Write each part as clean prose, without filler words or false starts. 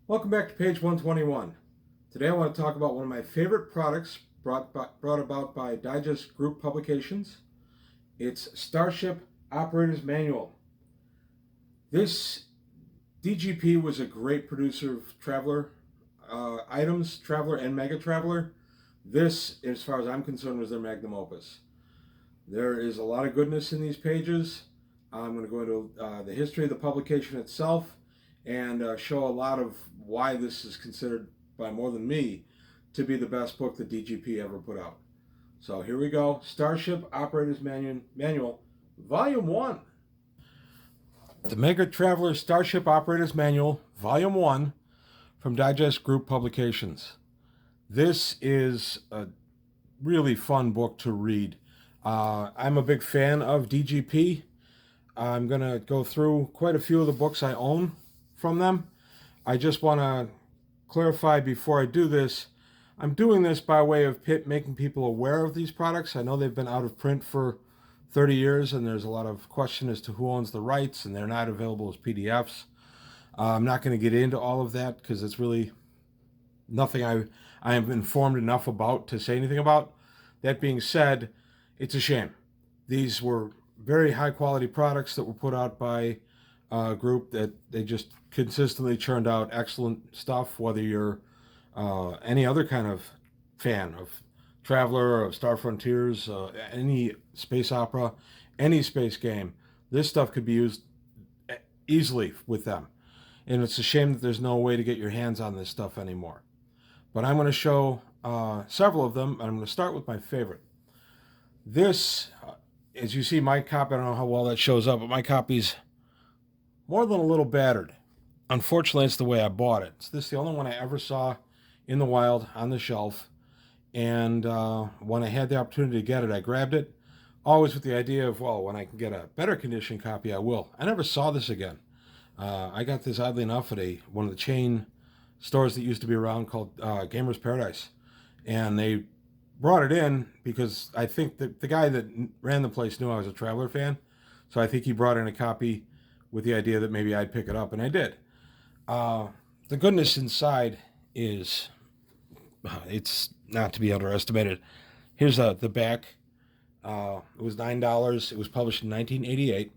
Welcome back to page 121. Today I want to talk about one of my favorite products brought about by Digest Group Publications. It's Starship Operator's Manual. This DGP was a great producer of Traveler items, Traveler and Mega Traveler. This, as far as I'm concerned, was their magnum opus. There is a lot of goodness in these pages. I'm going to go into the history of the publication itself and show a lot of why this is considered by more than me to be the best book that DGP ever put out. So here we go. Starship Operator's Manual, Volume 1. The Mega Traveler Starship Operator's Manual, Volume 1, from Digest Group Publications. This is a really fun book to read. I'm a big fan of DGP. I'm going to go through quite a few of the books I own from them. I just want to clarify before I do this, I'm doing this by way of making people aware of these products. I know they've been out of print for 30 years and there's a lot of question as to who owns the rights, and they're not available as PDFs. I'm not going to get into all of that because it's really nothing I am informed enough about to say anything about. That being said, it's a shame. These were very high quality products that were put out by a group that they just consistently churned out excellent stuff, whether you're any other kind of fan of Traveler, of Star Frontiers, any space opera, any space game. This stuff could be used easily with them. And it's a shame that there's no way to get your hands on this stuff anymore. But I'm going to show several of them, and I'm going to start with my favorite. This, as you see, my copy, I don't know how well that shows up, but my copy's more than a little battered. Unfortunately, it's the way I bought it. This is the only one I ever saw in the wild on the shelf. And when I had the opportunity to get it, I grabbed it. Always with the idea of, well, when I can get a better condition copy, I will. I never saw this again. I got this, oddly enough, at one of the chain stores that used to be around called Gamer's Paradise. And they brought it in because I think that the guy that ran the place knew I was a Traveler fan. So I think he brought in a copy with the idea that maybe I'd pick it up, and I did. The goodness inside is, it's not to be underestimated. Here's the back. It was $9. It was published in 1988.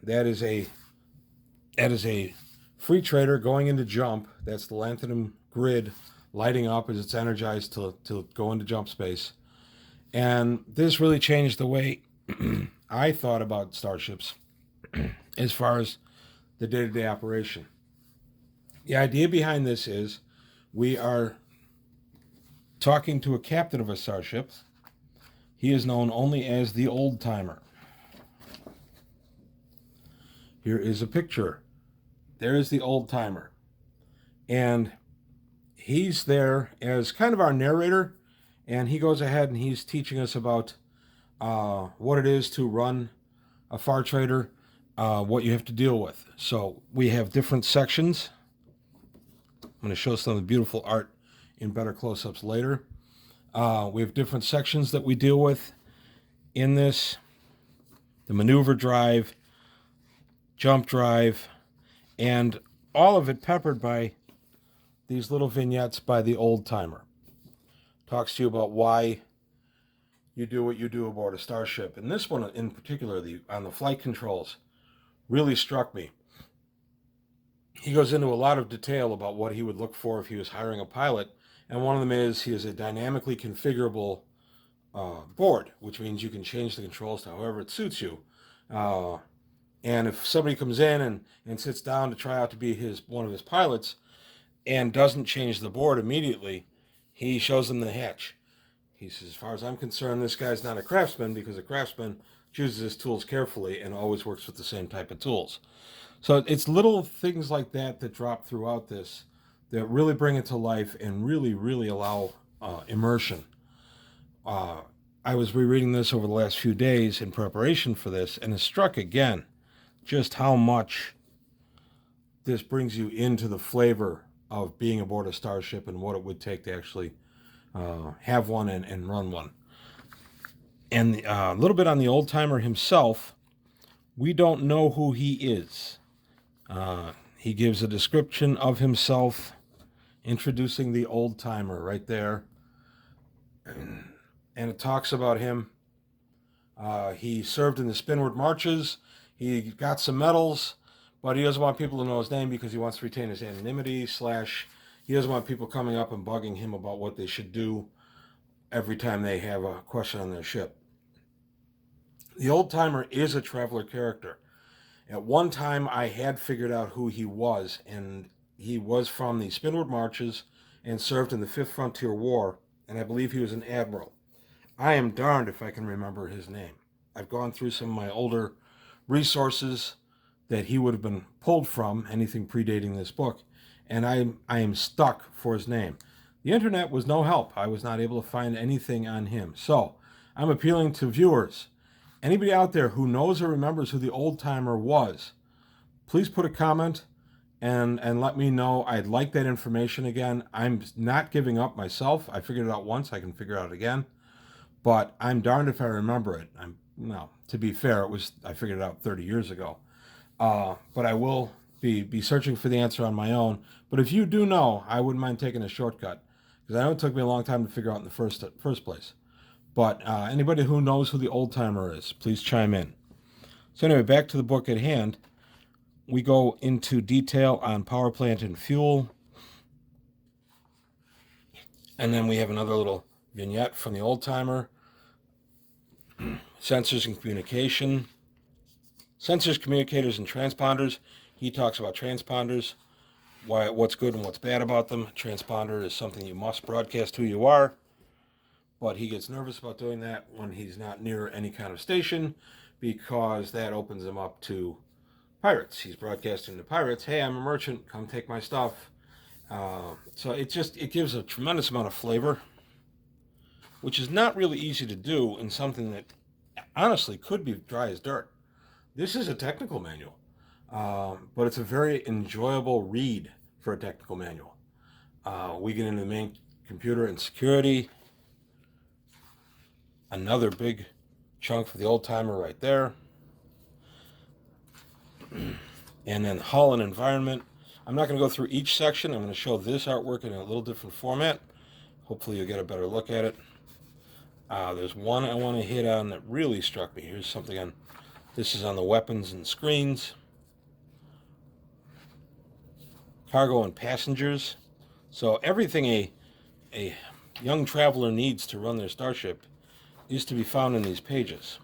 That is a free trader going into jump. That's the lanthanum grid lighting up as it's energized to go into jump space. And this really changed the way I thought about starships as far as the day-to-day operation. The idea behind this is we are talking to a captain of a starship. He is known only as the Old Timer. Here is a picture. There is the Old Timer. And he's there as kind of our narrator, and he goes ahead and he's teaching us about what it is to run a far trader, what you have to deal with. So we have different sections. I'm going to show some of the beautiful art in better close-ups later. We have different sections that we deal with in this. The maneuver drive, jump drive, and all of it peppered by these little vignettes by the Old Timer. Talks to you about why you do what you do aboard a starship. And this one in particular, on the flight controls, really struck me. He goes into a lot of detail about what he would look for if he was hiring a pilot. And one of them is he is a dynamically configurable board, which means you can change the controls to however it suits you. And if somebody comes in and sits down to try out to be one of his pilots and doesn't change the board immediately, he shows them the hatch. He says, as far as I'm concerned, this guy's not a craftsman, because a craftsman chooses his tools carefully and always works with the same type of tools. So it's little things like that that drop throughout this that really bring it to life and really, really allow immersion. I was rereading this over the last few days in preparation for this, and it struck again just how much this brings you into the flavor of being aboard a starship and what it would take to actually have one and run one. And a little bit on the Old Timer himself. We don't know who he is. he gives a description of himself, introducing the old timer right there. And it talks about him. He served in the Spinward Marches. He got some medals, but he doesn't want people to know his name because he wants to retain his anonymity, / he doesn't want people coming up and bugging him about what they should do every time they have a question on their ship. The old timer is a traveler character. At one time, I had figured out who he was, and he was from the Spinward Marches and served in the Fifth Frontier War, and I believe he was an admiral. I am darned if I can remember his name. I've gone through some of my older resources that he would have been pulled from, anything predating this book, and I am stuck for his name. The internet was no help. I was not able to find anything on him. So I'm appealing to viewers. Anybody out there who knows or remembers who the old timer was, please put a comment and let me know. I'd like that information again. I'm not giving up myself. I figured it out once. I can figure it out again. But I'm darned if I remember it. To be fair, I figured it out 30 years ago. But I will be searching for the answer on my own. But if you do know, I wouldn't mind taking a shortcut, because I know it took me a long time to figure out in the first place. But anybody who knows who the old timer is, please chime in. So anyway, back to the book at hand. We go into detail on power plant and fuel. And then we have another little vignette from the old timer. Sensors and communication. Sensors, communicators, and transponders. He talks about transponders, what's good and what's bad about them. Transponder is something you must broadcast who you are, but he gets nervous about doing that when he's not near any kind of station, because that opens him up to pirates. He's broadcasting to pirates, hey, I'm a merchant, come take my stuff. So it gives a tremendous amount of flavor, which is not really easy to do in something that honestly could be dry as dirt. This is a technical manual, but it's a very enjoyable read for a technical manual. We get into the main computer and security. Another big chunk for the old timer right there. And then hull and environment. I'm not going to go through each section. I'm going to show this artwork in a little different format. Hopefully you'll get a better look at it. There's one I want to hit on that really struck me. Here's something on, this is on the weapons and screens. Cargo and passengers. So everything a young traveler needs to run their starship is to be found in these pages.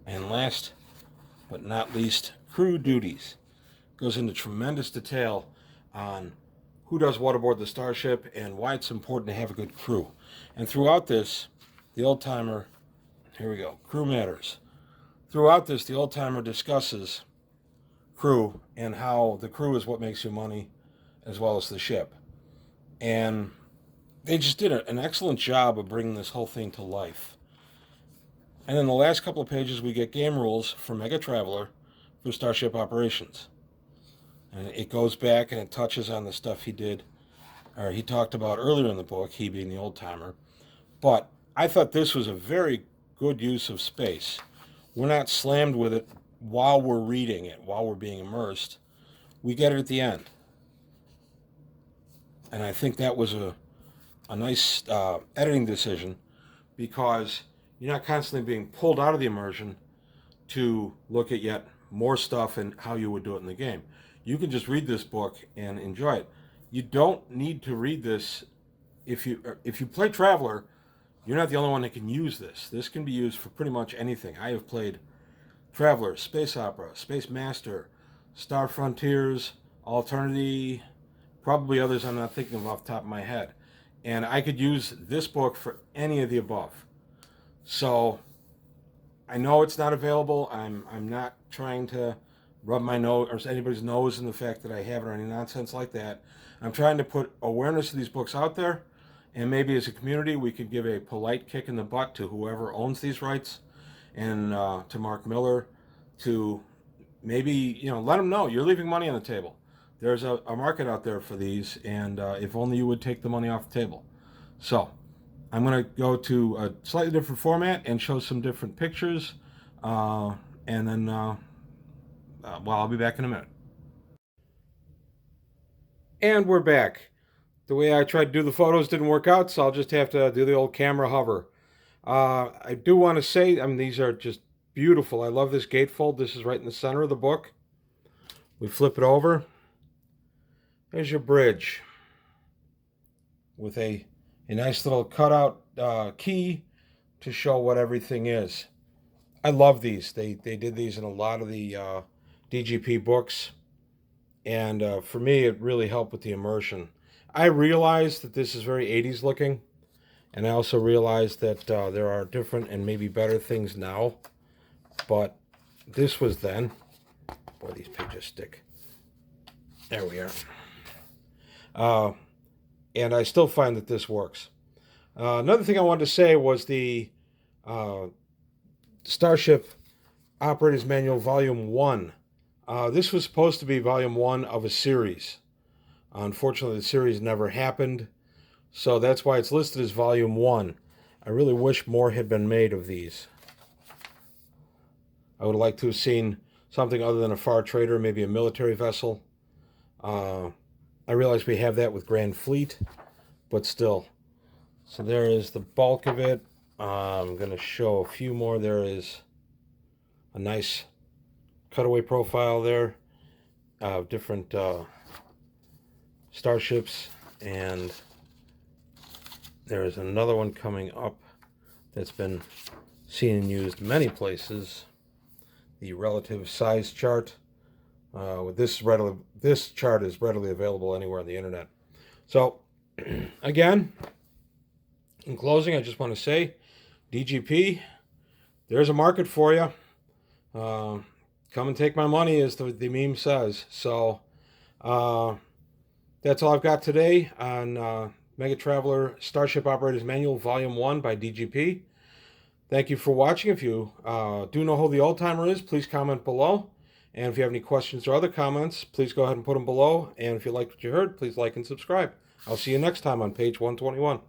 And last but not least, crew duties. Goes into tremendous detail on who does what aboard the starship and why it's important to have a good crew. And throughout this, the old timer, here we go, crew matters. Throughout this, the old timer discusses crew and how the crew is what makes you money, as well as the ship. And they just did an excellent job of bringing this whole thing to life. And in the last couple of pages, we get game rules for Mega Traveler for Starship operations. And it goes back and it touches on the stuff he talked about earlier in the book, he being the old timer. But I thought this was a very good use of space. We're not slammed with it while we're reading it, while we're being immersed. We get it at the end. And I think that was a nice editing decision, because you're not constantly being pulled out of the immersion to look at yet more stuff and how you would do it in the game. You can just read this book and enjoy it. You don't need to read this. If you play Traveler, you're not the only one that can use this. This can be used for pretty much anything. I have played Traveler, Space Opera, Space Master, Star Frontiers, Alternity, probably others I'm not thinking of off the top of my head. And I could use this book for any of the above. So I know it's not available. I'm not trying to rub my nose or anybody's nose in the fact that I have it or any nonsense like that. I'm trying to put awareness of these books out there, and maybe as a community we could give a polite kick in the butt to whoever owns these rights, and to Mark Miller, to maybe let them know you're leaving money on the table. There's a market out there for these, and if only you would take the money off the table. So I'm going to go to a slightly different format and show some different pictures, and then Well, I'll be back in a minute. And we're back. The way I tried to do the photos didn't work out, so I'll just have to do the old camera hover. I do want to say, I mean, these are just beautiful. I love this gatefold. This is right in the center of the book. We flip it over. There's your bridge with a nice little cutout key to show what everything is. I love these. They did these in a lot of the DGP books. And for me, it really helped with the immersion. I realized that this is very 80s looking. And I also realized that there are different and maybe better things now. But this was then. Boy, these pages stick. There we are. And I still find that this works. Another thing I wanted to say was the Starship Operator's Manual Volume 1. This was supposed to be Volume 1 of a series. Unfortunately, the series never happened. So that's why it's listed as Volume 1. I really wish more had been made of these. I would like to have seen something other than a far trader, maybe a military vessel. I realize we have that with Grand Fleet, but still. So there is the bulk of it. I'm going to show a few more. There is a nice cutaway profile there of different starships, and there is another one coming up that's been seen and used many places. The relative size chart. This chart is readily available anywhere on the internet. So, again, in closing, I just want to say, DGP, there's a market for you. Come and take my money, as the meme says. So, that's all I've got today on Mega Traveler Starship Operator's Manual Volume 1 by DGP. Thank you for watching. If you do know who the old timer is, please comment below. And if you have any questions or other comments, please go ahead and put them below. And if you liked what you heard, please like and subscribe. I'll see you next time on page 121.